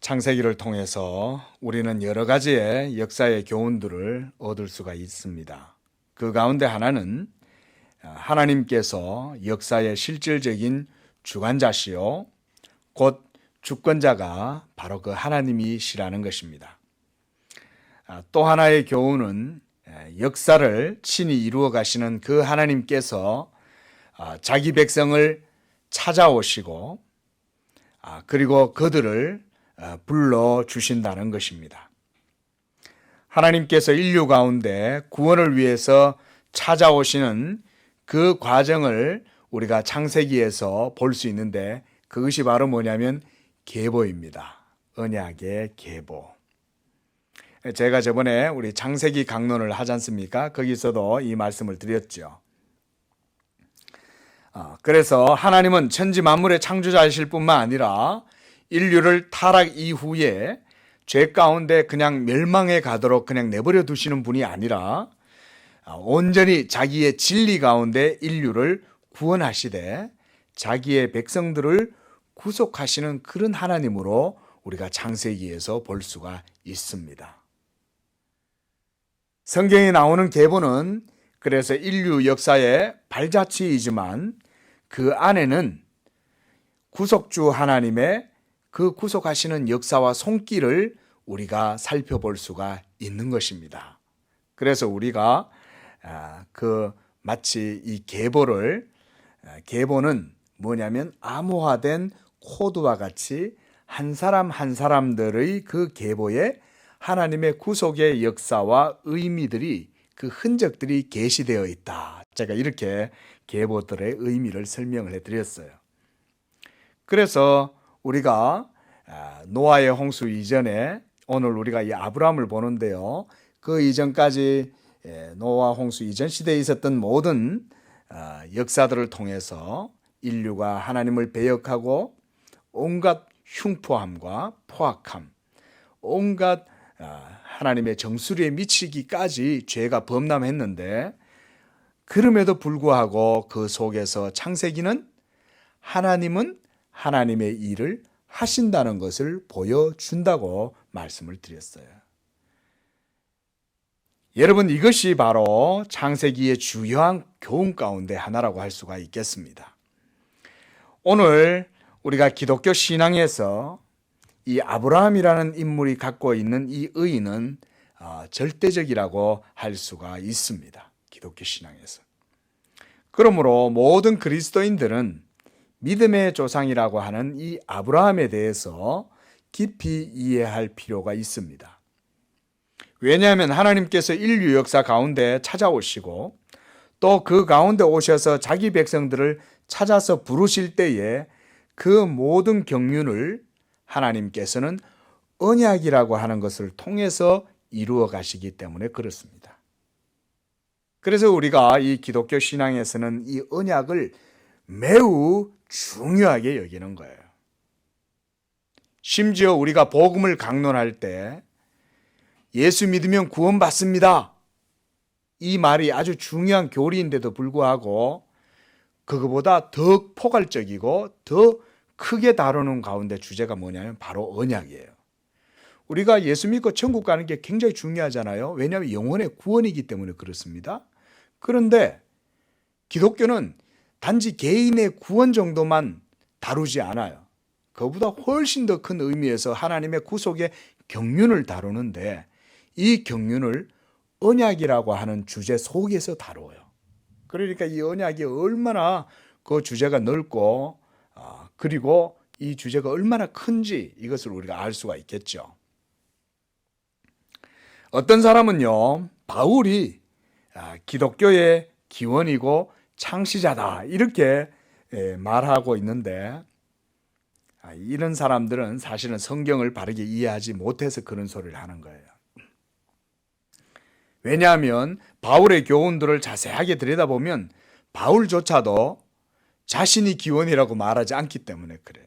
창세기를 통해서 우리는 여러 가지의 역사의 교훈들을 얻을 수가 있습니다. 그 가운데 하나는 하나님께서 역사의 실질적인 주관자시요 곧 주권자가 바로 그 하나님이시라는 것입니다. 또 하나의 교훈은 역사를 친히 이루어 가시는 그 하나님께서 자기 백성을 찾아오시고 그리고 그들을 불러주신다는 것입니다. 하나님께서 인류 가운데 구원을 위해서 찾아오시는 그 과정을 우리가 창세기에서 볼 수 있는데 그것이 바로 뭐냐면 계보입니다. 언약의 계보. 제가 저번에 우리 창세기 강론을 하지 않습니까? 거기서도 이 말씀을 드렸죠. 그래서 하나님은 천지 만물의 창조자이실 뿐만 아니라 인류를 타락 이후에 죄 가운데 그냥 멸망해 가도록 그냥 내버려 두시는 분이 아니라 온전히 자기의 진리 가운데 인류를 구원하시되 자기의 백성들을 구속하시는 그런 하나님으로 우리가 창세기에서 볼 수가 있습니다. 성경에 나오는 계보는 그래서 인류 역사의 발자취이지만 그 안에는 구속주 하나님의 그 구속하시는 역사와 손길을 우리가 살펴볼 수가 있는 것입니다. 그래서 우리가 마치 이 계보는 뭐냐면 암호화된 코드와 같이 한 사람 한 사람들의 그 계보에 하나님의 구속의 역사와 의미들이 그 흔적들이 계시되어 있다. 제가 이렇게 계보들의 의미를 설명을 해드렸어요. 그래서 우리가 노아의 홍수 이전에 오늘 우리가 이 아브라함을 보는데요. 그 이전까지 노아 홍수 이전 시대에 있었던 모든 역사들을 통해서 인류가 하나님을 배역하고 온갖 흉포함과 포악함, 온갖 하나님의 정수리에 미치기까지 죄가 범람했는데 그럼에도 불구하고 그 속에서 창세기는 하나님은 하나님의 일을 하신다는 것을 보여준다고 말씀을 드렸어요. 여러분, 이것이 바로 창세기의 주요한 교훈 가운데 하나라고 할 수가 있겠습니다. 오늘 우리가 기독교 신앙에서 이 아브라함이라는 인물이 갖고 있는 이 의의는 절대적이라고 할 수가 있습니다. 기독교 신앙에서. 그러므로 모든 그리스도인들은 믿음의 조상이라고 하는 이 아브라함에 대해서 깊이 이해할 필요가 있습니다. 왜냐하면 하나님께서 인류 역사 가운데 찾아오시고 또 그 가운데 오셔서 자기 백성들을 찾아서 부르실 때에 그 모든 경륜을 하나님께서는 언약이라고 하는 것을 통해서 이루어 가시기 때문에 그렇습니다. 그래서 우리가 이 기독교 신앙에서는 이 언약을 매우 중요하게 여기는 거예요. 심지어 우리가 복음을 강론할 때 예수 믿으면 구원받습니다. 이 말이 아주 중요한 교리인데도 불구하고 그거보다 더 포괄적이고 더 크게 다루는 가운데 주제가 뭐냐면 바로 언약이에요. 우리가 예수 믿고 천국 가는 게 굉장히 중요하잖아요. 왜냐하면 영혼의 구원이기 때문에 그렇습니다. 그런데 기독교는 단지 개인의 구원 정도만 다루지 않아요. 그보다 훨씬 더 큰 의미에서 하나님의 구속의 경륜을 다루는데 이 경륜을 언약이라고 하는 주제 속에서 다루어요. 그러니까 이 언약이 얼마나 그 주제가 넓고 그리고 이 주제가 얼마나 큰지 이것을 우리가 알 수가 있겠죠. 어떤 사람은요, 바울이 기독교의 기원이고 창시자다 이렇게 말하고 있는데 이런 사람들은 사실은 성경을 바르게 이해하지 못해서 그런 소리를 하는 거예요. 왜냐하면 바울의 교훈들을 자세하게 들여다보면 바울조차도 자신이 기원이라고 말하지 않기 때문에 그래요.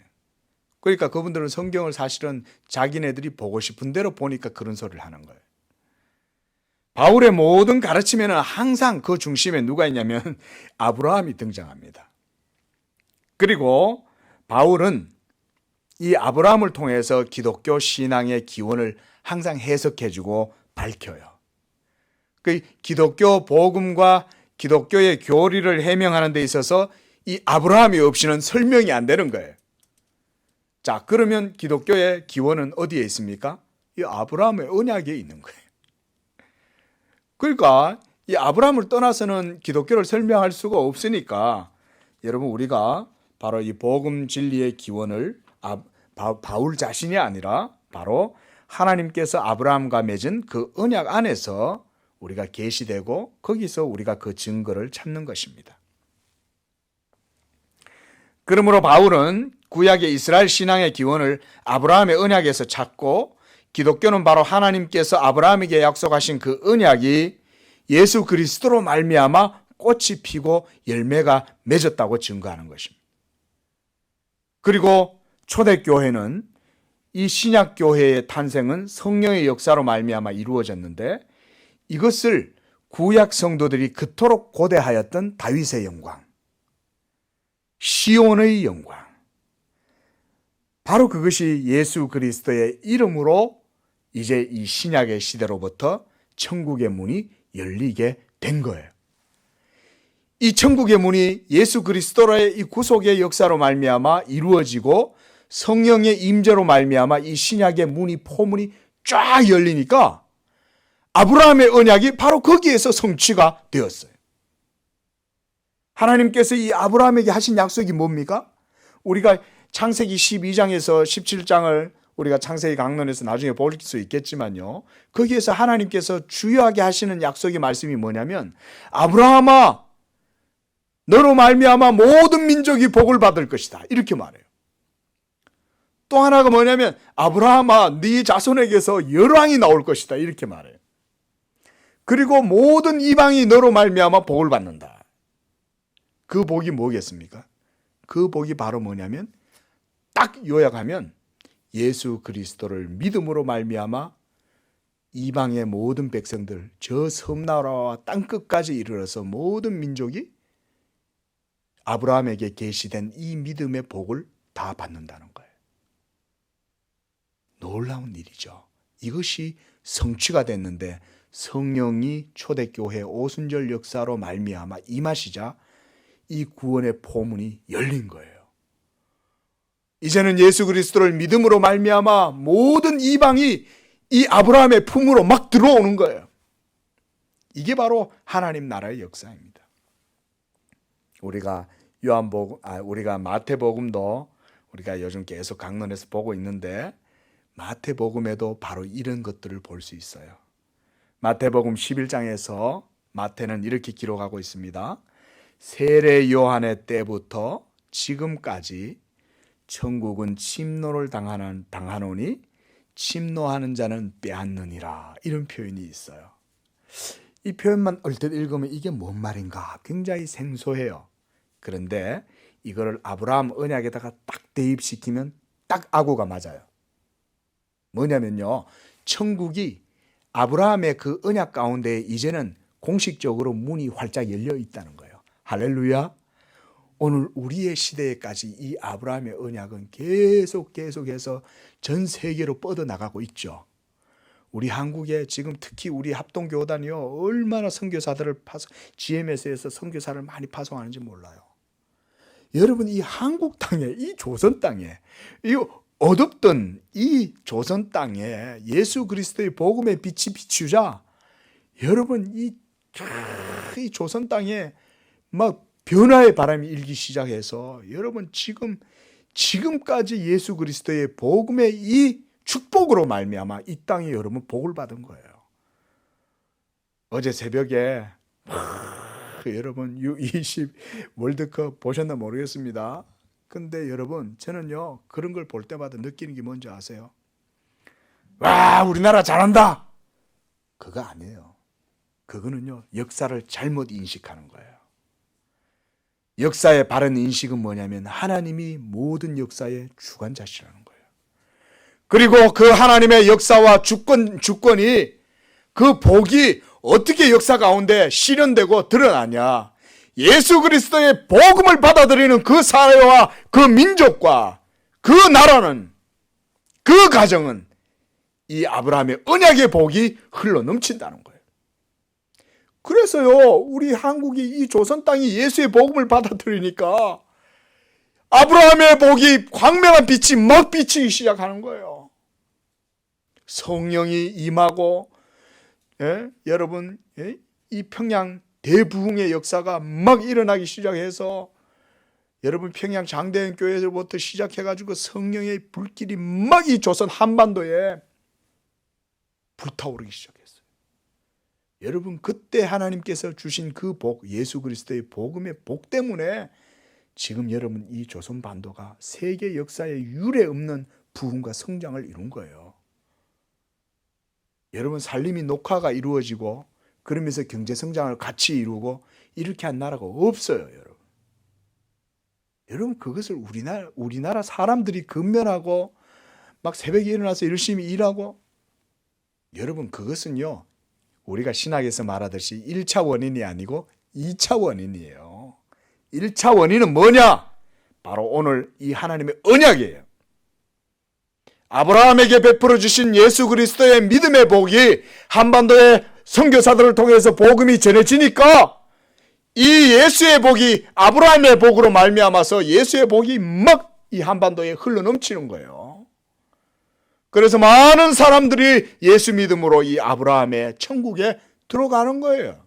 그러니까 그분들은 성경을 사실은 자기네들이 보고 싶은 대로 보니까 그런 소리를 하는 거예요. 바울의 모든 가르침에는 항상 그 중심에 누가 있냐면 아브라함이 등장합니다. 그리고 바울은 이 아브라함을 통해서 기독교 신앙의 기원을 항상 해석해주고 밝혀요. 그 기독교 복음과 기독교의 교리를 해명하는 데 있어서 이 아브라함이 없이는 설명이 안 되는 거예요. 자, 그러면 기독교의 기원은 어디에 있습니까? 이 아브라함의 언약에 있는 거예요. 그러니까 이 아브라함을 떠나서는 기독교를 설명할 수가 없으니까 여러분, 우리가 바로 이 복음 진리의 기원을 바울 자신이 아니라 바로 하나님께서 아브라함과 맺은 그 언약 안에서 우리가 계시되고 거기서 우리가 그 증거를 찾는 것입니다. 그러므로 바울은 구약의 이스라엘 신앙의 기원을 아브라함의 언약에서 찾고, 기독교는 바로 하나님께서 아브라함에게 약속하신 그 언약이 예수 그리스도로 말미암아 꽃이 피고 열매가 맺었다고 증거하는 것입니다. 그리고 초대교회는, 이 신약교회의 탄생은 성령의 역사로 말미암아 이루어졌는데, 이것을 구약 성도들이 그토록 고대하였던 다윗의 영광, 시온의 영광, 바로 그것이 예수 그리스도의 이름으로 이제 이 신약의 시대로부터 천국의 문이 열리게 된 거예요. 이 천국의 문이 예수 그리스도의 이 구속의 역사로 말미암아 이루어지고 성령의 임재로 말미암아 이 신약의 문이, 포문이 쫙 열리니까 아브라함의 언약이 바로 거기에서 성취가 되었어요. 하나님께서 이 아브라함에게 하신 약속이 뭡니까? 우리가 창세기 12장에서 17장을 우리가 창세기 강론에서 나중에 볼 수 있겠지만요, 거기에서 하나님께서 주요하게 하시는 약속의 말씀이 뭐냐면, 아브라함아, 너로 말미암아 모든 민족이 복을 받을 것이다, 이렇게 말해요. 또 하나가 뭐냐면, 아브라함아, 네 자손에게서 열왕이 나올 것이다, 이렇게 말해요. 그리고 모든 이방이 너로 말미암아 복을 받는다. 그 복이 뭐겠습니까? 그 복이 바로 뭐냐면, 딱 요약하면 예수 그리스도를 믿음으로 말미암아 이방의 모든 백성들, 저 섬나라와 땅끝까지 이르러서 모든 민족이 아브라함에게 계시된 이 믿음의 복을 다 받는다는 거예요. 놀라운 일이죠. 이것이 성취가 됐는데, 성령이 초대교회 오순절 역사로 말미암아 임하시자 이 구원의 포문이 열린 거예요. 이제는 예수 그리스도를 믿음으로 말미암아 모든 이방이 이 아브라함의 품으로 막 들어오는 거예요. 이게 바로 하나님 나라의 역사입니다. 우리가 우리가 마태복음도 우리가 요즘 계속 강론에서 보고 있는데, 마태복음에도 바로 이런 것들을 볼 수 있어요. 마태복음 11장에서 마태는 이렇게 기록하고 있습니다. 세례 요한의 때부터 지금까지 천국은 침노를 당하노니 침노하는 자는 빼앗느니라, 이런 표현이 있어요. 이 표현만 얼핏 읽으면 이게 뭔 말인가 굉장히 생소해요. 그런데 이거를 아브라함 언약에다가 딱 대입시키면 딱 아구가 맞아요. 뭐냐면요, 천국이 아브라함의 그 언약 가운데 이제는 공식적으로 문이 활짝 열려 있다는 거예요. 할렐루야. 오늘 우리의 시대에까지 이 아브라함의 언약은 계속해서 전 세계로 뻗어나가고 있죠. 우리 한국에 지금 특히 우리 합동교단이요, 얼마나 선교사들을 GMS에서 선교사를 많이 파송하는지 몰라요. 여러분, 이 한국 땅에, 이 조선 땅에, 이 어둡던 이 조선 땅에 예수 그리스도의 복음의 빛이 비추자, 여러분, 이 조선 땅에 막 변화의 바람이 일기 시작해서 여러분 지금까지 예수 그리스도의 복음의 이 축복으로 말미암아 이 땅에 여러분 복을 받은 거예요. 어제 새벽에 여러분 U20 월드컵 보셨나 모르겠습니다. 근데 여러분, 저는요 그런 걸 볼 때마다 느끼는 게 뭔지 아세요? 와, 우리나라 잘한다! 그거 아니에요. 그거는요 역사를 잘못 인식하는 거예요. 역사의 바른 인식은 뭐냐면, 하나님이 모든 역사의 주관자시라는 거예요. 그리고 그 하나님의 역사와 주권이, 그 복이 어떻게 역사 가운데 실현되고 드러나냐, 예수 그리스도의 복음을 받아들이는 그 사회와 그 민족과 그 나라는 그 가정은 이 아브라함의 언약의 복이 흘러 넘친다는 거예요. 그래서요, 우리 한국이 이 조선 땅이 예수의 복음을 받아들이니까 아브라함의 복이 광명한 빛이 막 비치기 시작하는 거예요. 성령이 임하고, 여러분, 이 평양 대부흥의 역사가 막 일어나기 시작해서 여러분 평양 장대현 교회로부터 시작해가지고 성령의 불길이 막 이 조선 한반도에 불타오르기 시작했어요. 여러분 그때 하나님께서 주신 그 복, 예수 그리스도의 복음의 복 때문에 지금 여러분 이 조선 반도가 세계 역사에 유례 없는 부흥과 성장을 이룬 거예요. 여러분 산림이 녹화가 이루어지고 그러면서 경제 성장을 같이 이루고 이렇게 한 나라가 없어요, 여러분. 여러분 그것을 우리나라 사람들이 근면하고 막 새벽에 일어나서 열심히 일하고, 여러분 그것은요 우리가 신학에서 말하듯이 1차 원인이 아니고 2차 원인이에요. 1차 원인은 뭐냐? 바로 오늘 이 하나님의 언약이에요. 아브라함에게 베풀어 주신 예수 그리스도의 믿음의 복이 한반도의 선교사들을 통해서 복음이 전해지니까 이 예수의 복이 아브라함의 복으로 말미암아서 예수의 복이 막 이 한반도에 흘러넘치는 거예요. 그래서 많은 사람들이 예수 믿음으로 이 아브라함의 천국에 들어가는 거예요.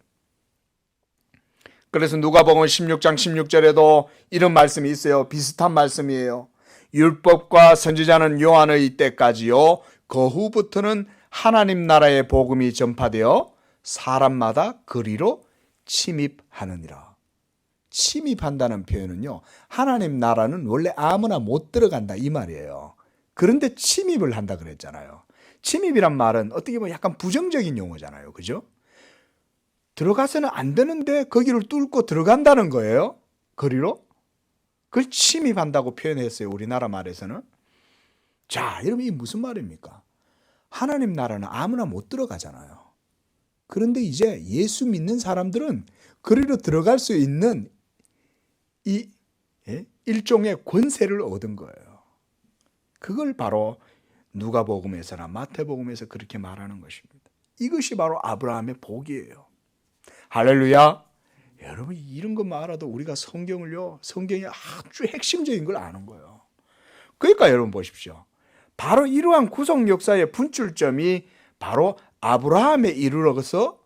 그래서 누가복음 16장 16절에도 이런 말씀이 있어요. 비슷한 말씀이에요. 율법과 선지자는 요한의 때까지요, 그 후부터는 하나님 나라의 복음이 전파되어 사람마다 그리로 침입하느니라. 침입한다는 표현은요, 하나님 나라는 원래 아무나 못 들어간다 이 말이에요. 그런데 침입을 한다 그랬잖아요. 침입이란 말은 어떻게 보면 약간 부정적인 용어잖아요. 그죠? 들어가서는 안 되는데 거기를 뚫고 들어간다는 거예요. 거리로. 그걸 침입한다고 표현했어요. 우리나라 말에서는. 자, 여러분 이게 무슨 말입니까? 하나님 나라는 아무나 못 들어가잖아요. 그런데 이제 예수 믿는 사람들은 거리로 들어갈 수 있는 이 일종의 권세를 얻은 거예요. 그걸 바로 누가복음에서나 마태복음에서 그렇게 말하는 것입니다. 이것이 바로 아브라함의 복이에요. 할렐루야. 여러분 이런 것만 알아도 우리가 성경이 아주 핵심적인 걸 아는 거예요. 그러니까 여러분 보십시오. 바로 이러한 구속 역사의 분출점이 바로 아브라함에 이르러서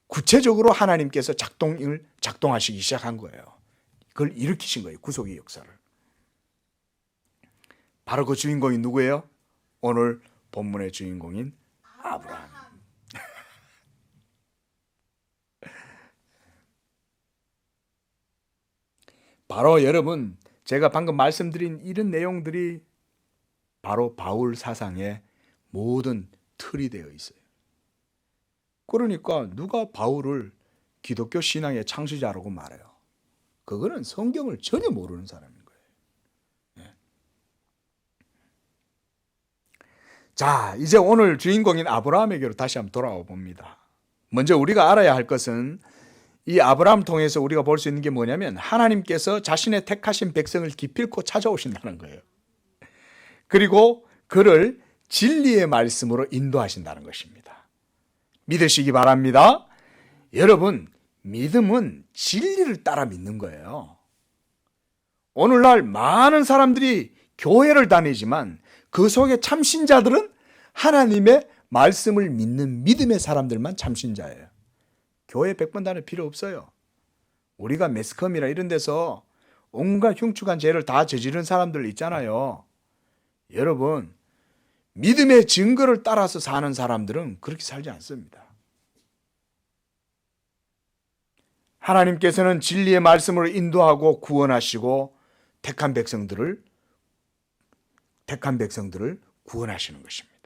구체적으로 하나님께서 작동하시기 시작한 거예요. 그걸 일으키신 거예요. 구속의 역사를. 바로 그 주인공이 누구예요? 오늘 본문의 주인공인 아브라함. 바로 여러분 제가 방금 말씀드린 이런 내용들이 바로 바울 사상의 모든 틀이 되어 있어요. 그러니까 누가 바울을 기독교 신앙의 창시자라고 말해요? 그거는 성경을 전혀 모르는 사람인 거예요. 네. 자, 이제 오늘 주인공인 아브라함에게로 다시 한번 돌아와 봅니다. 먼저 우리가 알아야 할 것은 이 아브라함 통해서 우리가 볼 수 있는 게 뭐냐면 하나님께서 자신의 택하신 백성을 기필코 찾아오신다는 거예요. 그리고 그를 진리의 말씀으로 인도하신다는 것입니다. 믿으시기 바랍니다. 여러분, 믿음은 진리를 따라 믿는 거예요. 오늘날 많은 사람들이 교회를 다니지만 그 속에 참신자들은 하나님의 말씀을 믿는 믿음의 사람들만 참신자예요. 교회 100번 다닐 필요 없어요. 우리가 매스컴이나 이런 데서 온갖 흉측한 죄를 다 저지른 사람들 있잖아요. 여러분, 믿음의 증거를 따라서 사는 사람들은 그렇게 살지 않습니다. 하나님께서는 진리의 말씀으로 인도하고 구원하시고 택한 백성들을 구원하시는 것입니다.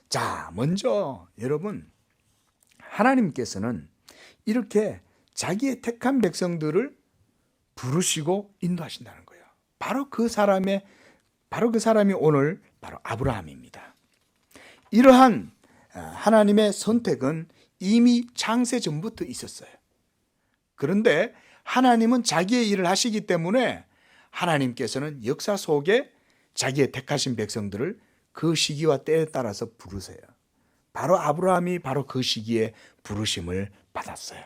자, 먼저 여러분, 하나님께서는 이렇게 자기의 택한 백성들을 부르시고 인도하신다는 거예요. 바로 그 사람이 오늘 바로 아브라함입니다. 이러한 하나님의 선택은 이미 창세 전부터 있었어요. 그런데 하나님은 자기의 일을 하시기 때문에 하나님께서는 역사 속에 자기의 택하신 백성들을 그 시기와 때에 따라서 부르세요. 바로 아브라함이 바로 그 시기에 부르심을 받았어요.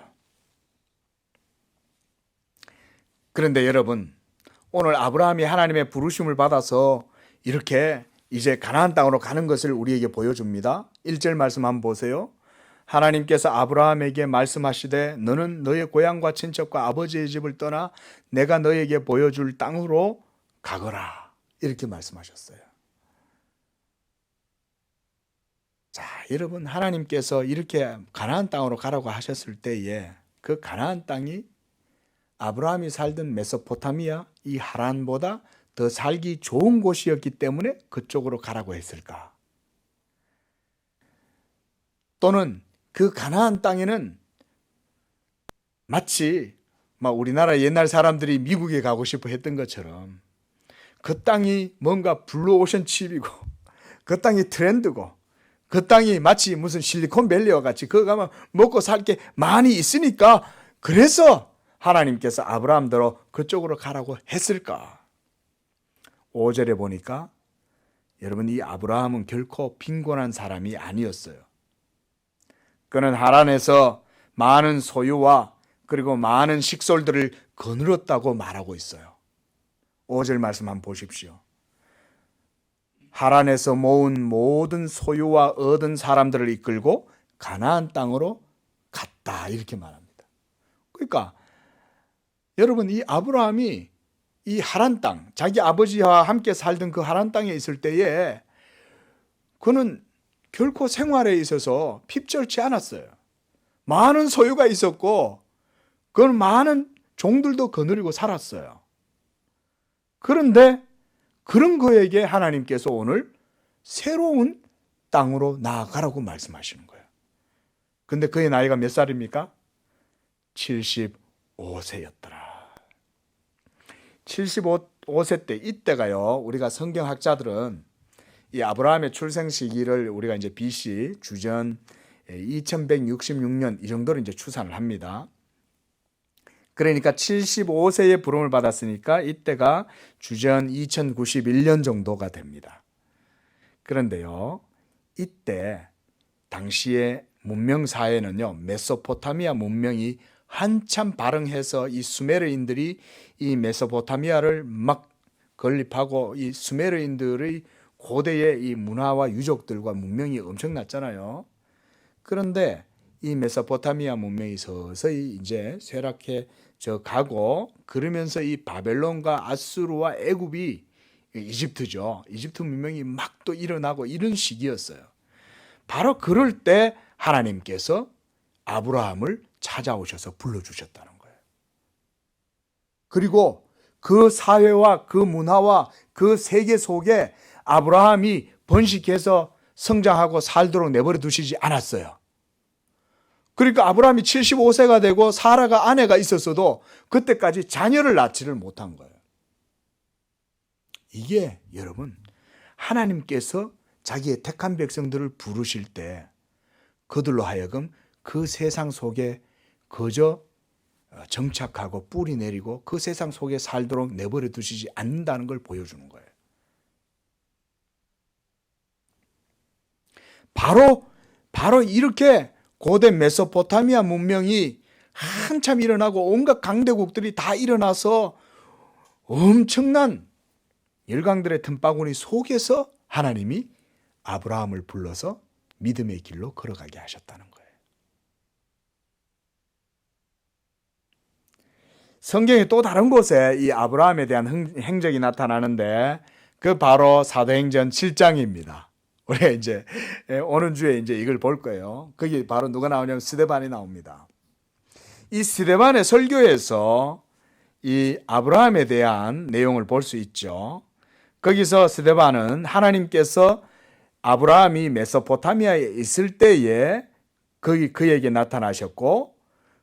그런데 여러분, 오늘 아브라함이 하나님의 부르심을 받아서 이렇게 이제 가나안 땅으로 가는 것을 우리에게 보여줍니다. 1절 말씀 한번 보세요. 하나님께서 아브라함에게 말씀하시되 너는 너의 고향과 친척과 아버지의 집을 떠나 내가 너에게 보여줄 땅으로 가거라. 이렇게 말씀하셨어요. 자, 여러분, 하나님께서 이렇게 가나안 땅으로 가라고 하셨을 때에 그 가나안 땅이 아브라함이 살던 메소포타미아 이 하란보다 더 살기 좋은 곳이었기 때문에 그쪽으로 가라고 했을까? 또는 그 가나안 땅에는 마치 우리나라 옛날 사람들이 미국에 가고 싶어 했던 것처럼 그 땅이 뭔가 블루오션 칩이고 그 땅이 트렌드고 그 땅이 마치 무슨 실리콘밸리와 같이 그거 가면 먹고 살 게 많이 있으니까 그래서 하나님께서 아브라함대로 그쪽으로 가라고 했을까? 5절에 보니까 여러분, 이 아브라함은 결코 빈곤한 사람이 아니었어요. 그는 하란에서 많은 소유와 그리고 많은 식솔들을 거느렸다고 말하고 있어요. 5절 말씀 한번 보십시오. 하란에서 모은 모든 소유와 얻은 사람들을 이끌고 가나안 땅으로 갔다, 이렇게 말합니다. 그러니까 여러분, 이 아브라함이 이 하란 땅, 자기 아버지와 함께 살던 그 하란 땅에 있을 때에 그는 결코 생활에 있어서 핍절치 않았어요. 많은 소유가 있었고 그는 많은 종들도 거느리고 살았어요. 그런데 그런 그에게 하나님께서 오늘 새로운 땅으로 나아가라고 말씀하시는 거예요. 근데 그의 나이가 몇 살입니까? 75세였더라. 75세 때, 이때가요, 우리가 성경학자들은 이 아브라함의 출생 시기를 우리가 이제 BC 주전 2166년 이 정도로 이제 추산을 합니다. 그러니까 75세에 부름을 받았으니까 이때가 주전 2091년 정도가 됩니다. 그런데요, 이때 당시의 문명 사회는요, 메소포타미아 문명이 한참 발흥해서 이 수메르인들이 이 메소포타미아를 막 건립하고 이 수메르인들의 고대의 이 문화와 유적들과 문명이 엄청났잖아요. 그런데 이 메소포타미아 문명이 서서히 이제 쇠락해 저 가고, 그러면서 이 바벨론과 아수르와 애굽이, 이집트죠, 이집트 문명이 막 또 일어나고 이런 시기였어요. 바로 그럴 때 하나님께서 아브라함을 찾아오셔서 불러주셨다는 거예요. 그리고 그 사회와 그 문화와 그 세계 속에 아브라함이 번식해서 성장하고 살도록 내버려 두시지 않았어요. 그러니까 아브라함이 75세가 되고 사라가 아내가 있었어도 그때까지 자녀를 낳지를 못한 거예요. 이게 여러분, 하나님께서 자기의 택한 백성들을 부르실 때 그들로 하여금 그 세상 속에 그저 정착하고 뿌리 내리고 그 세상 속에 살도록 내버려 두시지 않는다는 걸 보여주는 거예요. 바로 이렇게 고대 메소포타미아 문명이 한참 일어나고 온갖 강대국들이 다 일어나서 엄청난 열강들의 틈바구니 속에서 하나님이 아브라함을 불러서 믿음의 길로 걸어가게 하셨다는 거예요. 성경에 또 다른 곳에 이 아브라함에 대한 행적이 나타나는데 그 바로 사도행전 7장입니다. 우리가 이제 오는 주에 이제 이걸 볼 거예요. 거기 바로 누가 나오냐면 스데반이 나옵니다. 이 스데반의 설교에서 이 아브라함에 대한 내용을 볼 수 있죠. 거기서 스데반은 하나님께서 아브라함이 메소포타미아에 있을 때에 그에게 나타나셨고,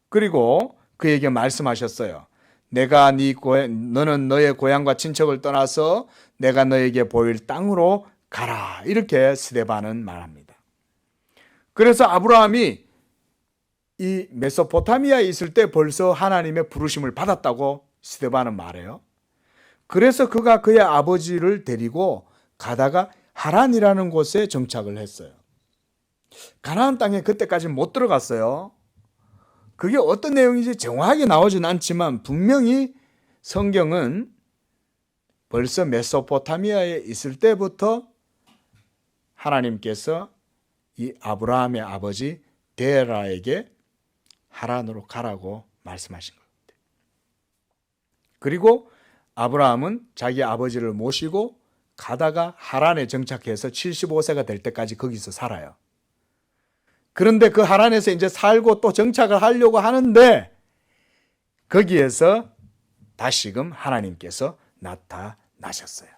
그리고 그에게 말씀하셨어요. 너는 너의 고향과 친척을 떠나서 내가 너에게 보일 땅으로 가라. 이렇게 스데반은 말합니다. 그래서 아브라함이 이 메소포타미아에 있을 때 벌써 하나님의 부르심을 받았다고 스데반은 말해요. 그래서 그가 그의 아버지를 데리고 가다가 하란이라는 곳에 정착을 했어요. 가나안 땅에 그때까지 못 들어갔어요. 그게 어떤 내용인지 정확하게 나오진 않지만 분명히 성경은 벌써 메소포타미아에 있을 때부터 하나님께서 이 아브라함의 아버지 데라에게 하란으로 가라고 말씀하신 겁니다. 그리고 아브라함은 자기 아버지를 모시고 가다가 하란에 정착해서 75세가 될 때까지 거기서 살아요. 그런데 그 하란에서 이제 살고 또 정착을 하려고 하는데 거기에서 다시금 하나님께서 나타나셨어요.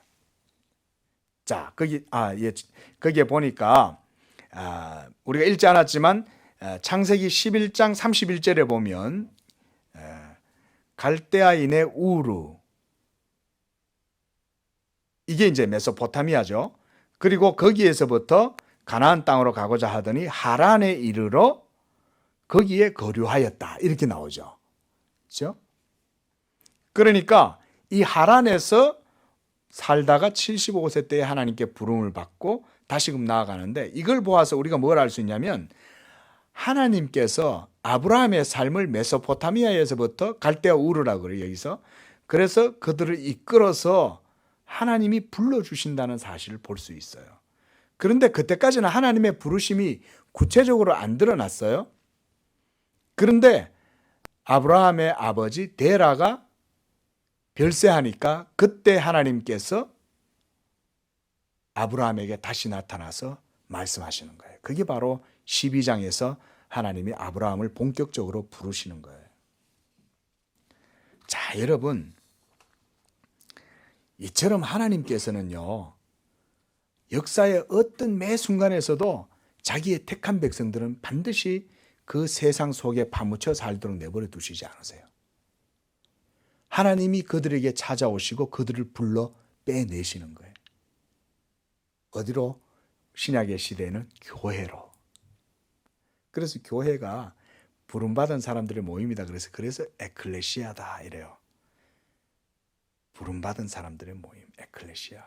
자, 거기에 보니까 우리가 읽지 않았지만 창세기 11장 31절에 보면 갈대아인의 우르, 이게 이제 메소포타미아죠. 그리고 거기에서부터 가나안 땅으로 가고자 하더니 하란에 이르러 거기에 거류하였다, 이렇게 나오죠. 그렇죠? 그러니까 이 하란에서 살다가 75세 때에 하나님께 부름을 받고 다시금 나아가는데, 이걸 보아서 우리가 뭘 알 수 있냐면 하나님께서 아브라함의 삶을 메소포타미아에서부터 갈대아 우르라고 그래요, 여기서. 그래서 그들을 이끌어서 하나님이 불러주신다는 사실을 볼 수 있어요. 그런데 그때까지는 하나님의 부르심이 구체적으로 안 드러났어요. 그런데 아브라함의 아버지 데라가 별세하니까 그때 하나님께서 아브라함에게 다시 나타나서 말씀하시는 거예요. 그게 바로 12장에서 하나님이 아브라함을 본격적으로 부르시는 거예요. 자, 여러분, 이처럼 하나님께서는요, 역사의 어떤 매 순간에서도 자기의 택한 백성들은 반드시 그 세상 속에 파묻혀 살도록 내버려 두시지 않으세요. 하나님이 그들에게 찾아오시고 그들을 불러 빼내시는 거예요. 어디로? 신약의 시대에는 교회로. 그래서 교회가 부름받은 사람들의 모임이다. 그래서 에클레시아다 이래요. 부름받은 사람들의 모임, 에클레시아.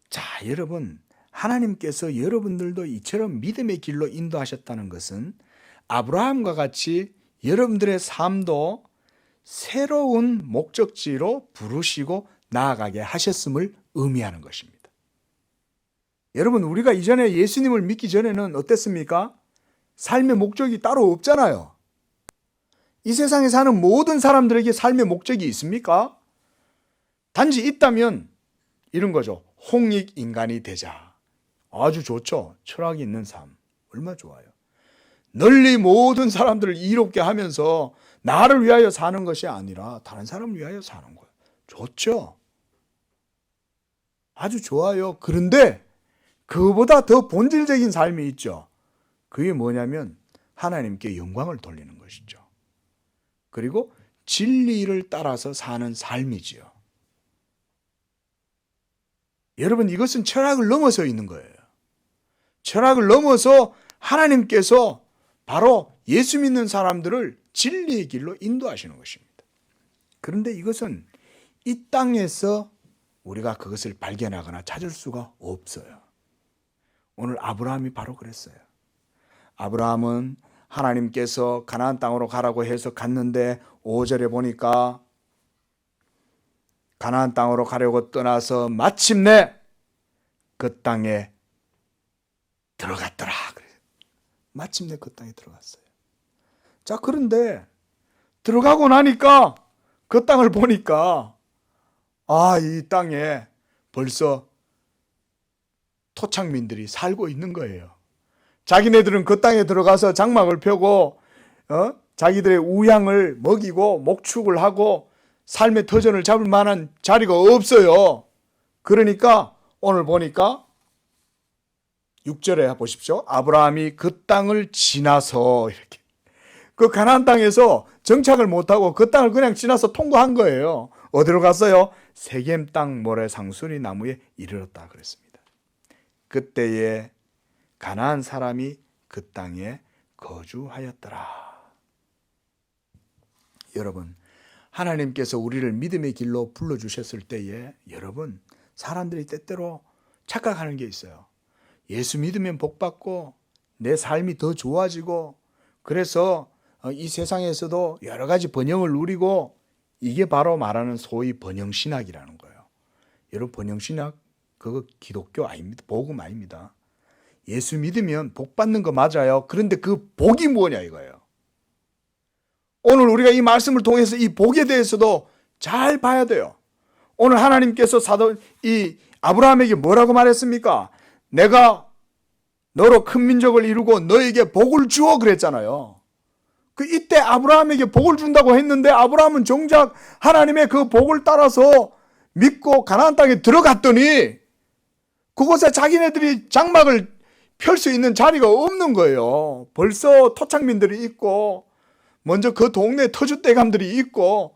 자, 여러분, 하나님께서 여러분들도 이처럼 믿음의 길로 인도하셨다는 것은 아브라함과 같이 여러분들의 삶도 새로운 목적지로 부르시고 나아가게 하셨음을 의미하는 것입니다. 여러분, 우리가 이전에 예수님을 믿기 전에는 어땠습니까? 삶의 목적이 따로 없잖아요. 이 세상에 사는 모든 사람들에게 삶의 목적이 있습니까? 단지 있다면 이런 거죠. 홍익인간이 되자. 아주 좋죠. 철학이 있는 삶. 얼마나 좋아요. 널리 모든 사람들을 이롭게 하면서 나를 위하여 사는 것이 아니라 다른 사람을 위하여 사는 거예요. 좋죠. 아주 좋아요. 그런데 그보다 더 본질적인 삶이 있죠. 그게 뭐냐면 하나님께 영광을 돌리는 것이죠. 그리고 진리를 따라서 사는 삶이지요. 여러분, 이것은 철학을 넘어서 있는 거예요. 철학을 넘어서 하나님께서 바로 예수 믿는 사람들을 진리의 길로 인도하시는 것입니다. 그런데 이것은 이 땅에서 우리가 그것을 발견하거나 찾을 수가 없어요. 오늘 아브라함이 바로 그랬어요. 아브라함은 하나님께서 가나안 땅으로 가라고 해서 갔는데 5절에 보니까 가나안 땅으로 가려고 떠나서 마침내 그 땅에 들어갔더라. 마침내 그 땅에 들어갔어요. 자, 그런데 들어가고 나니까 그 땅을 보니까 이 땅에 벌써 토착민들이 살고 있는 거예요. 자기네들은 그 땅에 들어가서 장막을 펴고 자기들의 우양을 먹이고 목축을 하고 삶의 터전을 잡을 만한 자리가 없어요. 그러니까 오늘 보니까 6절에 보십시오. 아브라함이 그 땅을 지나서 이렇게 그 가나안 땅에서 정착을 못하고 그 땅을 그냥 지나서 통과한 거예요. 어디로 갔어요? 세겜 땅 모래 상수리 나무에 이르렀다 그랬습니다. 그때에 가나안 사람이 그 땅에 거주하였더라. 여러분, 하나님께서 우리를 믿음의 길로 불러주셨을 때에 여러분, 사람들이 때때로 착각하는 게 있어요. 예수 믿으면 복받고 내 삶이 더 좋아지고 그래서 이 세상에서도 여러 가지 번영을 누리고, 이게 바로 말하는 소위 번영신학이라는 거예요. 여러분, 번영신학 그거 기독교 아닙니다. 복음 아닙니다. 예수 믿으면 복 받는 거 맞아요. 그런데 그 복이 뭐냐 이거예요. 오늘 우리가 이 말씀을 통해서 이 복에 대해서도 잘 봐야 돼요. 오늘 하나님께서 이 아브라함에게 뭐라고 말했습니까? 내가 너로 큰 민족을 이루고 너에게 복을 주어 그랬잖아요. 이때 아브라함에게 복을 준다고 했는데 아브라함은 정작 하나님의 그 복을 따라서 믿고 가나안 땅에 들어갔더니 그곳에 자기네들이 장막을 펼 수 있는 자리가 없는 거예요. 벌써 토착민들이 있고 먼저 그 동네 터줏대감들이 있고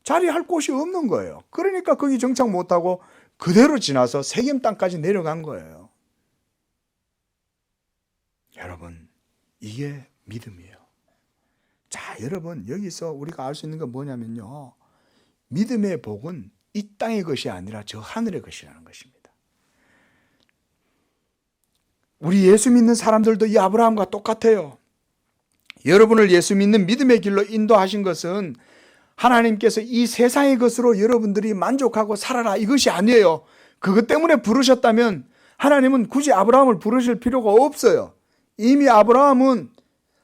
자리할 곳이 없는 거예요. 그러니까 거기 정착 못하고 그대로 지나서 세겜 땅까지 내려간 거예요. 여러분, 이게 믿음이에요. 자, 여러분, 여기서 우리가 알 수 있는 건 뭐냐면요, 믿음의 복은 이 땅의 것이 아니라 저 하늘의 것이라는 것입니다. 우리 예수 믿는 사람들도 이 아브라함과 똑같아요. 여러분을 예수 믿는 믿음의 길로 인도하신 것은 하나님께서 이 세상의 것으로 여러분들이 만족하고 살아라 이것이 아니에요. 그것 때문에 부르셨다면 하나님은 굳이 아브라함을 부르실 필요가 없어요. 이미 아브라함은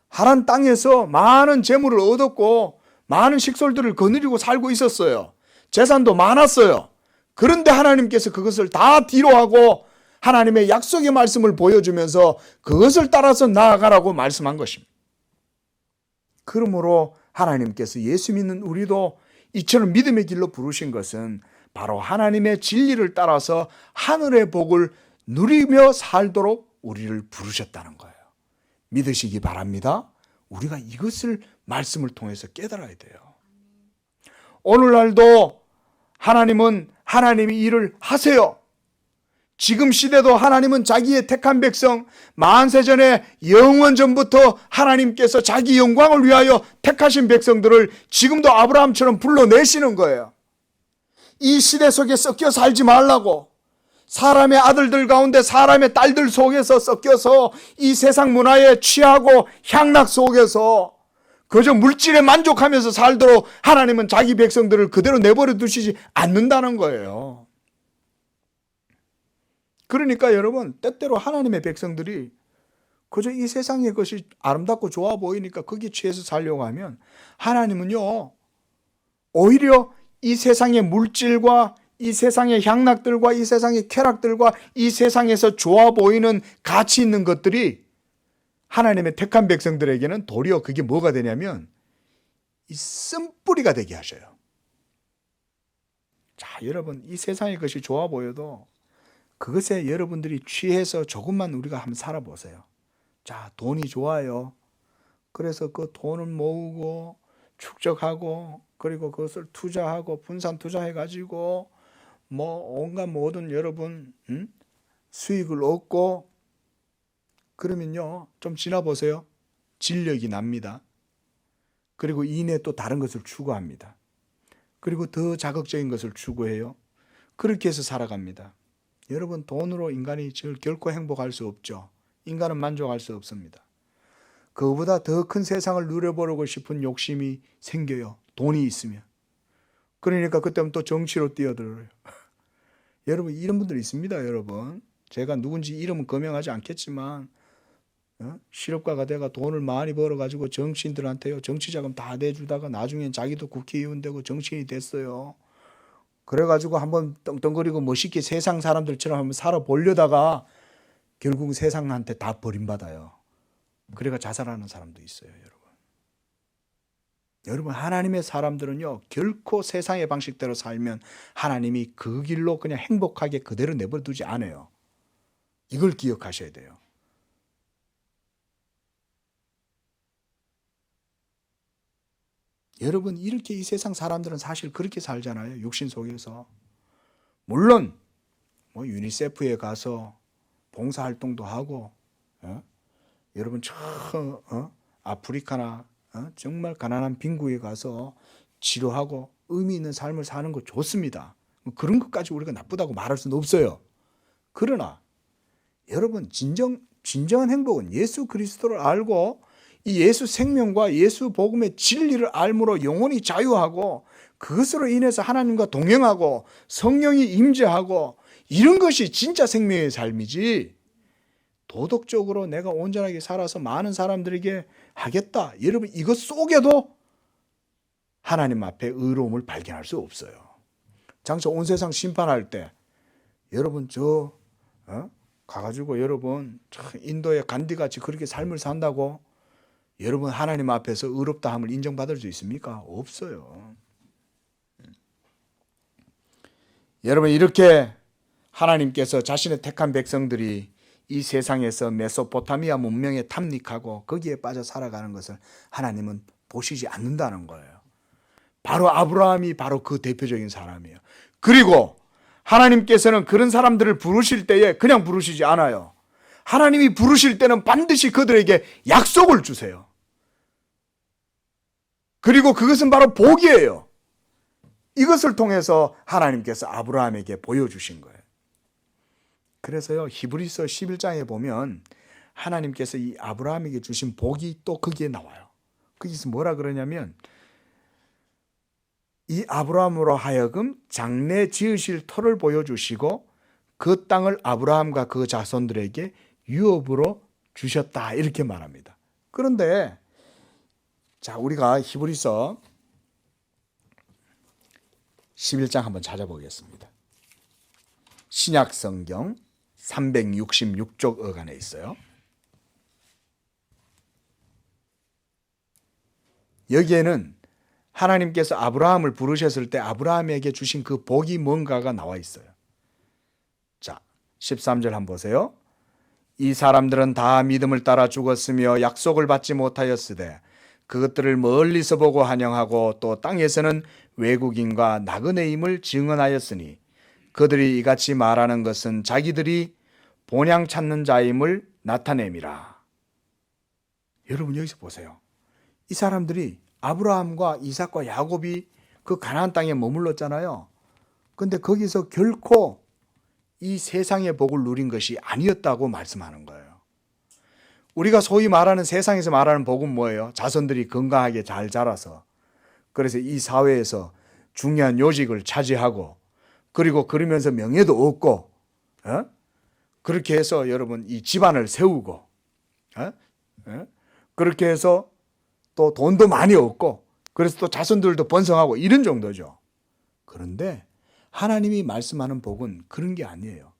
하란 땅에서 많은 재물을 얻었고 많은 식솔들을 거느리고 살고 있었어요. 재산도 많았어요. 그런데 하나님께서 그것을 다 뒤로하고 하나님의 약속의 말씀을 보여주면서 그것을 따라서 나아가라고 말씀한 것입니다. 그러므로 하나님께서 예수 믿는 우리도 이처럼 믿음의 길로 부르신 것은 바로 하나님의 진리를 따라서 하늘의 복을 누리며 살도록 우리를 부르셨다는 거예요. 믿으시기 바랍니다. 우리가 이것을 말씀을 통해서 깨달아야 돼요. 오늘날도 하나님은 하나님이 일을 하세요. 지금 시대도 하나님은 자기의 택한 백성, 만세전에 영원 전부터 하나님께서 자기 영광을 위하여 택하신 백성들을 지금도 아브라함처럼 불러내시는 거예요. 이 시대 속에 섞여 살지 말라고, 사람의 아들들 가운데 사람의 딸들 속에서 섞여서 이 세상 문화에 취하고 향락 속에서 그저 물질에 만족하면서 살도록 하나님은 자기 백성들을 그대로 내버려 두시지 않는다는 거예요. 그러니까 여러분, 때때로 하나님의 백성들이 그저 이 세상의 것이 아름답고 좋아 보이니까 거기에 취해서 살려고 하면 하나님은요, 오히려 이 세상의 물질과 이 세상의 향락들과 이 세상의 쾌락들과 이 세상에서 좋아 보이는 가치 있는 것들이 하나님의 택한 백성들에게는 도리어 그게 뭐가 되냐면 이 쓴뿌리가 되게 하셔요. 자, 여러분, 이 세상의 것이 좋아 보여도 그것에 여러분들이 취해서 조금만 우리가 한번 살아보세요. 자, 돈이 좋아요. 그래서 그 돈을 모으고 축적하고 그리고 그것을 투자하고 분산 투자해가지고 온갖 모든 여러분 수익을 얻고 그러면요, 좀 지나보세요. 진력이 납니다. 그리고 이내 또 다른 것을 추구합니다. 그리고 더 자극적인 것을 추구해요. 그렇게 해서 살아갑니다. 여러분, 돈으로 인간이 결코 행복할 수 없죠. 인간은 만족할 수 없습니다. 그보다 더 큰 세상을 누려보려고 싶은 욕심이 생겨요. 돈이 있으면. 그러니까 그때는 또 정치로 뛰어들어요. 여러분, 이런 분들 있습니다. 여러분, 제가 누군지 이름은 거명하지 않겠지만 실업가가 돼가 돈을 많이 벌어가지고 정치인들한테요, 정치자금 다 내주다가 나중엔 자기도 국회의원 되고 정치인이 됐어요. 그래가지고 한번 떵떵거리고 멋있게 세상 사람들처럼 한번 살아보려다가 결국 세상한테 다 버림받아요. 그래가 자살하는 사람도 있어요. 여러분, 하나님의 사람들은요, 결코 세상의 방식대로 살면 하나님이 그 길로 그냥 행복하게 그대로 내버려두지 않아요. 이걸 기억하셔야 돼요. 여러분, 이렇게 이 세상 사람들은 사실 그렇게 살잖아요. 육신 속에서. 물론 유니세프에 가서 봉사활동도 하고 여러분, 아프리카나 정말 가난한 빈국에 가서 치료하고 의미 있는 삶을 사는 거 좋습니다. 그런 것까지 우리가 나쁘다고 말할 수는 없어요. 그러나 여러분 진정한 행복은 예수 그리스도를 알고 이 예수 생명과 예수 복음의 진리를 알므로 영혼이 자유하고 그것으로 인해서 하나님과 동행하고 성령이 임재하고 이런 것이 진짜 생명의 삶이지, 도덕적으로 내가 온전하게 살아서 많은 사람들에게 하겠다, 여러분 이것 속에도 하나님 앞에 의로움을 발견할 수 없어요. 장차 온 세상 심판할 때 여러분 가가지고 여러분 인도의 간디같이 그렇게 삶을 산다고 여러분 하나님 앞에서 의롭다 함을 인정받을 수 있습니까? 없어요. 여러분 이렇게 하나님께서 자신의 택한 백성들이 이 세상에서 메소포타미아 문명에 탐닉하고 거기에 빠져 살아가는 것을 하나님은 보시지 않는다는 거예요. 바로 아브라함이 바로 그 대표적인 사람이에요. 그리고 하나님께서는 그런 사람들을 부르실 때에 그냥 부르시지 않아요. 하나님이 부르실 때는 반드시 그들에게 약속을 주세요. 그리고 그것은 바로 복이에요. 이것을 통해서 하나님께서 아브라함에게 보여주신 거예요. 그래서요, 히브리서 11장에 보면 하나님께서 이 아브라함에게 주신 복이 또 거기에 나와요. 거기서 뭐라 그러냐면 이 아브라함으로 하여금 장래 지으실 터를 보여주시고 그 땅을 아브라함과 그 자손들에게 유업으로 주셨다, 이렇게 말합니다. 그런데 자, 우리가 히브리서 11장 한번 찾아보겠습니다. 신약 성경 366쪽 어간에 있어요. 여기에는 하나님께서 아브라함을 부르셨을 때 아브라함에게 주신 그 복이 뭔가가 나와 있어요. 자, 13절 한번 보세요. 이 사람들은 다 믿음을 따라 죽었으며 약속을 받지 못하였으되 그것들을 멀리서 보고 환영하고 또 땅에서는 외국인과 나그네임을 증언하였으니 그들이 이같이 말하는 것은 자기들이 본향 찾는 자임을 나타냄이라. 여러분 여기서 보세요. 이 사람들이 아브라함과 이삭과 야곱이 그 가나안 땅에 머물렀잖아요. 근데 거기서 결코 이 세상의 복을 누린 것이 아니었다고 말씀하는 거예요. 우리가 소위 말하는 세상에서 말하는 복은 뭐예요? 자손들이 건강하게 잘 자라서 그래서 이 사회에서 중요한 요직을 차지하고 그리고 그러면서 명예도 얻고 그렇게 해서 여러분 이 집안을 세우고 그렇게 해서 또 돈도 많이 얻고 그래서 또 자손들도 번성하고 이런 정도죠. 그런데 하나님이 말씀하는 복은 그런 게 아니에요.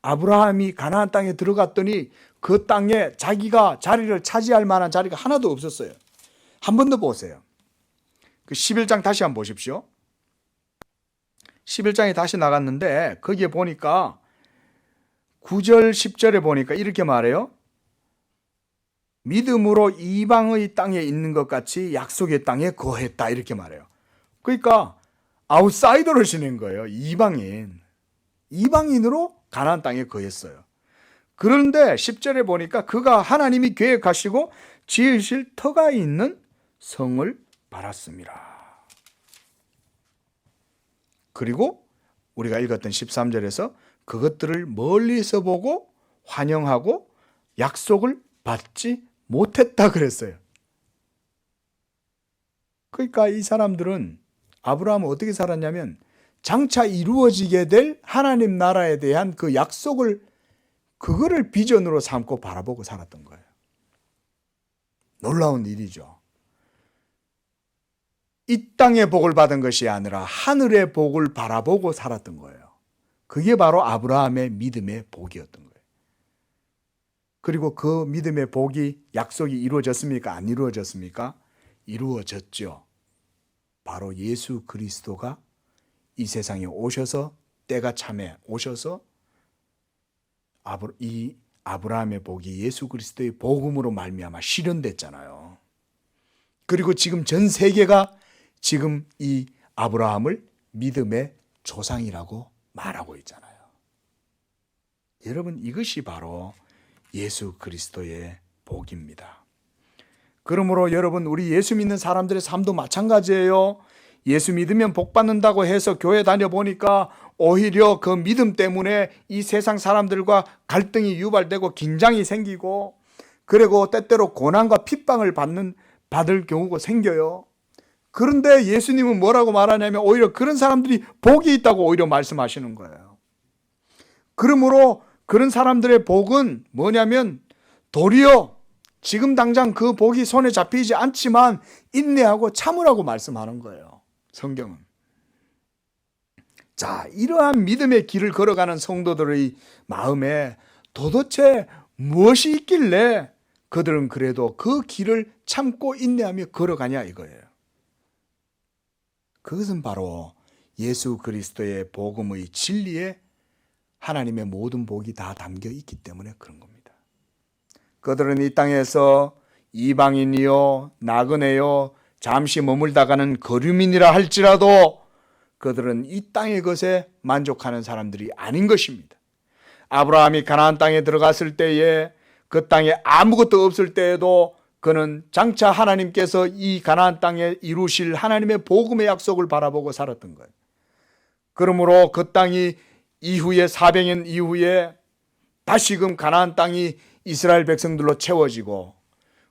아브라함이 가나안 땅에 들어갔더니 그 땅에 자기가 자리를 차지할 만한 자리가 하나도 없었어요. 한 번 더 보세요. 그 11장 다시 한번 보십시오. 11장에 다시 나갔는데 거기에 보니까 9절 10절에 보니까 이렇게 말해요. 믿음으로 이방의 땅에 있는 것 같이 약속의 땅에 거했다, 이렇게 말해요. 그러니까 아웃사이더를 지낸 거예요. 이방인으로 가나안 땅에 거했어요. 그런데 10절에 보니까 그가 하나님이 계획하시고 지으실 터가 있는 성을 바랐습니다. 그리고 우리가 읽었던 13절에서 그것들을 멀리서 보고 환영하고 약속을 받지 못했다 그랬어요. 그러니까 이 사람들은 아브라함은 어떻게 살았냐면 장차 이루어지게 될 하나님 나라에 대한 그 약속을 그거를 비전으로 삼고 바라보고 살았던 거예요. 놀라운 일이죠. 이 땅의 복을 받은 것이 아니라 하늘의 복을 바라보고 살았던 거예요. 그게 바로 아브라함의 믿음의 복이었던 거예요. 그리고 그 믿음의 복이 약속이 이루어졌습니까? 안 이루어졌습니까? 이루어졌죠. 바로 예수 그리스도가 이 세상에 오셔서 때가 참에 오셔서 이 아브라함의 복이 예수 그리스도의 복음으로 말미암아 실현됐잖아요. 그리고 지금 전 세계가 지금 이 아브라함을 믿음의 조상이라고 말하고 있잖아요. 여러분 이것이 바로 예수 그리스도의 복입니다. 그러므로 여러분 우리 예수 믿는 사람들의 삶도 마찬가지예요. 예수 믿으면 복 받는다고 해서 교회 다녀보니까 오히려 그 믿음 때문에 이 세상 사람들과 갈등이 유발되고 긴장이 생기고, 그리고 때때로 고난과 핍박을 받을 경우가 생겨요. 그런데 예수님은 뭐라고 말하냐면 오히려 그런 사람들이 복이 있다고 오히려 말씀하시는 거예요. 그러므로 그런 사람들의 복은 뭐냐면 도리어 지금 당장 그 복이 손에 잡히지 않지만 인내하고 참으라고 말씀하는 거예요, 성경은. 자, 이러한 믿음의 길을 걸어가는 성도들의 마음에 도대체 무엇이 있길래 그들은 그래도 그 길을 참고 인내하며 걸어가냐 이거예요. 그것은 바로 예수 그리스도의 복음의 진리에 하나님의 모든 복이 다 담겨 있기 때문에 그런 겁니다. 그들은 이 땅에서 이방인이요, 나그네요, 잠시 머물다가는 거류민이라 할지라도 그들은 이 땅의 것에 만족하는 사람들이 아닌 것입니다. 아브라함이 가나안 땅에 들어갔을 때에 그 땅에 아무것도 없을 때에도 그는 장차 하나님께서 이 가나안 땅에 이루실 하나님의 복음의 약속을 바라보고 살았던 거예요. 그러므로 그 땅이 이후에 400년 이후에 다시금 가나안 땅이 이스라엘 백성들로 채워지고,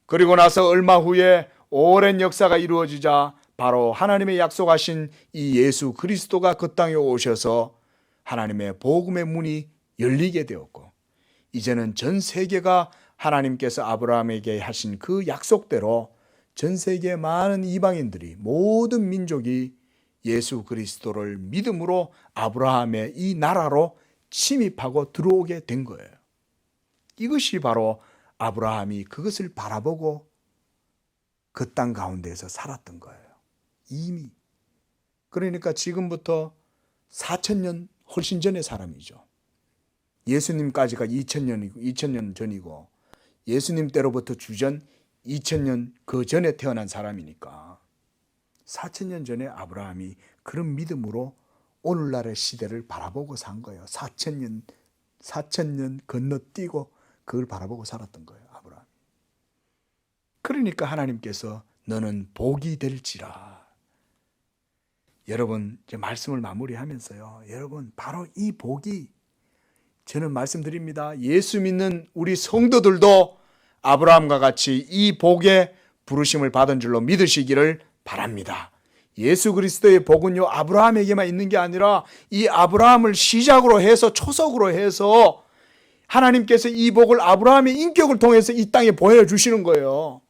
그리고 나서 얼마 후에 오랜 역사가 이루어지자 바로 하나님의 약속하신 이 예수 그리스도가 그 땅에 오셔서 하나님의 복음의 문이 열리게 되었고, 이제는 전 세계가 하나님께서 아브라함에게 하신 그 약속대로 전 세계 많은 이방인들이, 모든 민족이 예수 그리스도를 믿음으로 아브라함의 이 나라로 침입하고 들어오게 된 거예요. 이것이 바로 아브라함이 그것을 바라보고 그 땅 가운데에서 살았던 거예요. 이미. 그러니까 지금부터 4,000년 훨씬 전의 사람이죠. 예수님까지가 2000년 전이고 예수님 때로부터 주전 2000년 그 전에 태어난 사람이니까 4,000년 전에 아브라함이 그런 믿음으로 오늘날의 시대를 바라보고 산 거예요. 4,000년 건너뛰고 그걸 바라보고 살았던 거예요, 아브라함. 그러니까 하나님께서 너는 복이 될지라. 여러분, 이제 말씀을 마무리하면서요, 여러분, 바로 이 복이, 저는 말씀드립니다, 예수 믿는 우리 성도들도 아브라함과 같이 이 복의 부르심을 받은 줄로 믿으시기를 바랍니다. 예수 그리스도의 복은요, 아브라함에게만 있는 게 아니라 이 아브라함을 시작으로 해서 초석으로 해서 하나님께서 이 복을 아브라함의 인격을 통해서 이 땅에 보여주시는 거예요.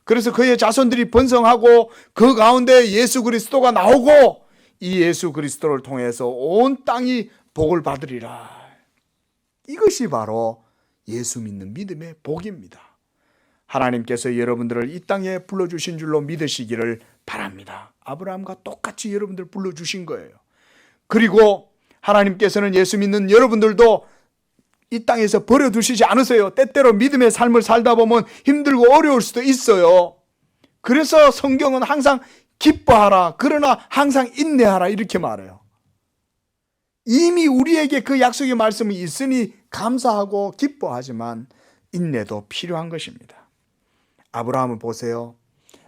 그래서 그의 자손들이 번성하고 그 가운데 예수 그리스도가 나오고 이 예수 그리스도를 통해서 온 땅이 복을 받으리라. 이것이 바로 예수 믿는 믿음의 복입니다. 하나님께서 여러분들을 이 땅에 불러주신 줄로 믿으시기를 바랍니다. 아브라함과 똑같이 여러분들 불러주신 거예요. 그리고 하나님께서는 예수 믿는 여러분들도 이 땅에서 버려두시지 않으세요. 때때로 믿음의 삶을 살다 보면 힘들고 어려울 수도 있어요. 그래서 성경은 항상 기뻐하라, 그러나 항상 인내하라 이렇게 말해요. 이미 우리에게 그 약속의 말씀이 있으니 감사하고 기뻐하지만 인내도 필요한 것입니다. 아브라함을 보세요.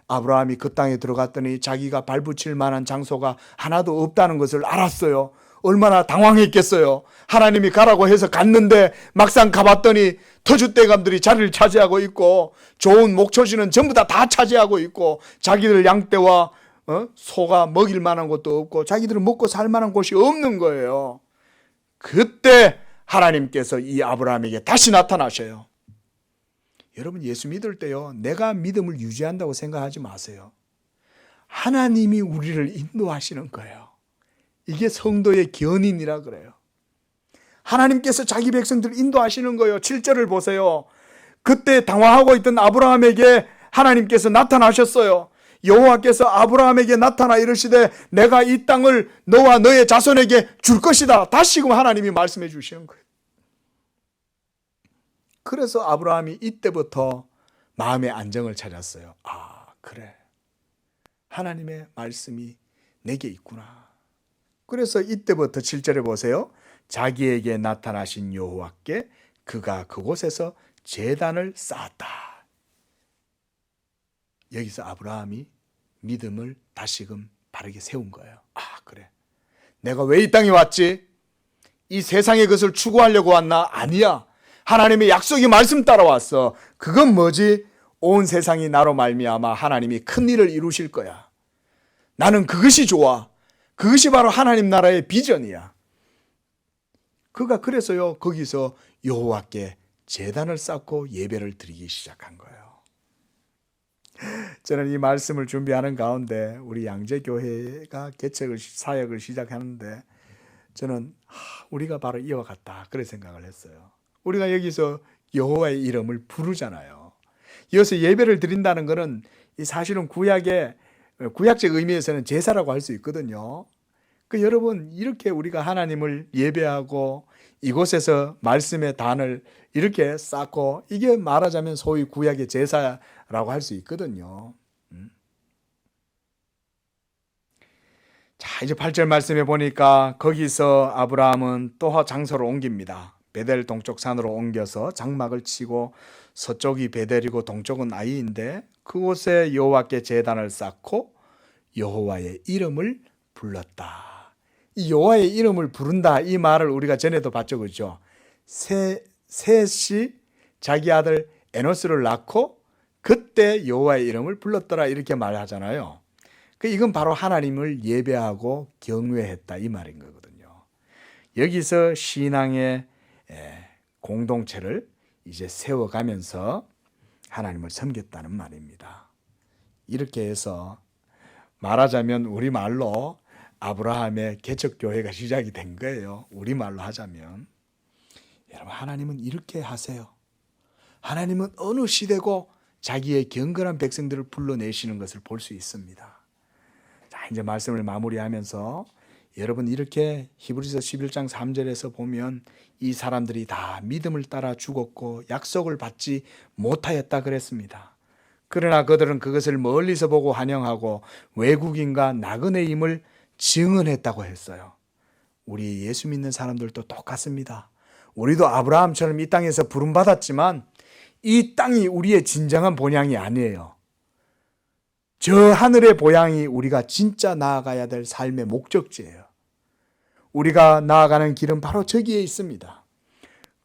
아브라함이 그 땅에 들어갔더니 자기가 발붙일 만한 장소가 하나도 없다는 것을 알았어요. 얼마나 당황했겠어요. 하나님이 가라고 해서 갔는데 막상 가봤더니 터줏대감들이 자리를 차지하고 있고 좋은 목초지는 전부 다 차지하고 있고 자기들 양떼와 소가 먹일 만한 것도 없고 자기들은 먹고 살 만한 곳이 없는 거예요. 그때 하나님께서 이 아브라함에게 다시 나타나셔요. 여러분, 예수 믿을 때요, 내가 믿음을 유지한다고 생각하지 마세요. 하나님이 우리를 인도하시는 거예요. 이게 성도의 견인이라 그래요. 하나님께서 자기 백성들을 인도하시는 거예요. 7절을 보세요. 그때 당황하고 있던 아브라함에게 하나님께서 나타나셨어요. 여호와께서 아브라함에게 나타나 이르시되 내가 이 땅을 너와 너의 자손에게 줄 것이다. 다시금 하나님이 말씀해 주시는 거예요. 그래서 아브라함이 이때부터 마음의 안정을 찾았어요. 아, 그래, 하나님의 말씀이 내게 있구나. 그래서 이때부터 7절에 보세요. 자기에게 나타나신 여호와께 그가 그곳에서 제단을 쌓았다. 여기서 아브라함이 믿음을 다시금 바르게 세운 거예요. 아, 그래. 내가 왜 이 땅에 왔지? 이 세상의 것을 추구하려고 왔나? 아니야. 하나님의 약속이 말씀 따라왔어. 그건 뭐지? 온 세상이 나로 말미암아 하나님이 큰 일을 이루실 거야. 나는 그것이 좋아. 그것이 바로 하나님 나라의 비전이야. 그가 그래서요, 거기서 여호와께 제단을 쌓고 예배를 드리기 시작한 거예요. 저는 이 말씀을 준비하는 가운데 우리 양재교회가 개척을 사역을 시작하는데 저는 우리가 바로 이와 같다 그런 생각을 했어요. 우리가 여기서 여호와의 이름을 부르잖아요. 이어서 예배를 드린다는 것은 사실은 구약적 의미에서는 제사라고 할 수 있거든요. 여러분, 이렇게 우리가 하나님을 예배하고 이곳에서 말씀의 단을 이렇게 쌓고, 이게 말하자면 소위 구약의 제사라고 할 수 있거든요. 자, 이제 8절 말씀에 보니까 거기서 아브라함은 또 장소를 옮깁니다. 베델 동쪽 산으로 옮겨서 장막을 치고, 서쪽이 베델이고 동쪽은 아이인데 그곳에 여호와께 제단을 쌓고 여호와의 이름을 불렀다. 이 여호와의 이름을 부른다, 이 말을 우리가 전에도 봤죠, 그렇죠? 셋이 자기 아들 에노스를 낳고 그때 여호와의 이름을 불렀더라, 이렇게 말하잖아요. 이건 바로 하나님을 예배하고 경외했다, 이 말인 거거든요. 여기서 신앙의 공동체를 이제 세워가면서 하나님을 섬겼다는 말입니다. 이렇게 해서 말하자면 우리말로 아브라함의 개척교회가 시작이 된 거예요. 우리말로 하자면. 여러분, 하나님은 이렇게 하세요. 하나님은 어느 시대고 자기의 경건한 백성들을 불러내시는 것을 볼 수 있습니다. 자, 이제 말씀을 마무리하면서 여러분, 이렇게 히브리서 11장 3절에서 보면 이 사람들이 다 믿음을 따라 죽었고 약속을 받지 못하였다 그랬습니다. 그러나 그들은 그것을 멀리서 보고 환영하고 외국인과 나그네임을 증언했다고 했어요. 우리 예수 믿는 사람들도 똑같습니다. 우리도 아브라함처럼 이 땅에서 부름받았지만 이 땅이 우리의 진정한 본향이 아니에요. 저 하늘의 본향이 우리가 진짜 나아가야 될 삶의 목적지예요. 우리가 나아가는 길은 바로 저기에 있습니다.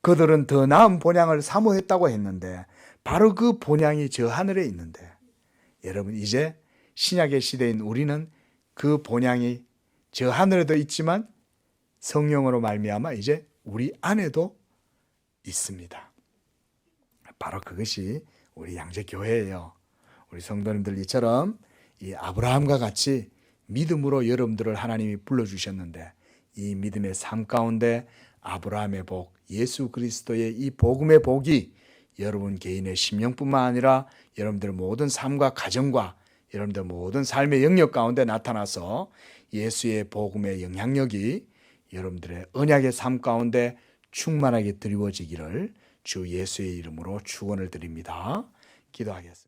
그들은 더 나은 본향을 사모했다고 했는데 바로 그 본향이 저 하늘에 있는데, 여러분, 이제 신약의 시대인 우리는 그 본향이 저 하늘에도 있지만 성령으로 말미암아 이제 우리 안에도 있습니다. 바로 그것이 우리 양재교회예요. 우리 성도님들 이처럼 이 아브라함과 같이 믿음으로 여러분들을 하나님이 불러주셨는데, 이 믿음의 삶 가운데 아브라함의 복, 예수 그리스도의 이 복음의 복이 여러분 개인의 심령뿐만 아니라 여러분들 모든 삶과 가정과 여러분들 모든 삶의 영역 가운데 나타나서 예수의 복음의 영향력이 여러분들의 언약의 삶 가운데 충만하게 드리워지기를 주 예수의 이름으로 축원을 드립니다. 기도하겠습니다.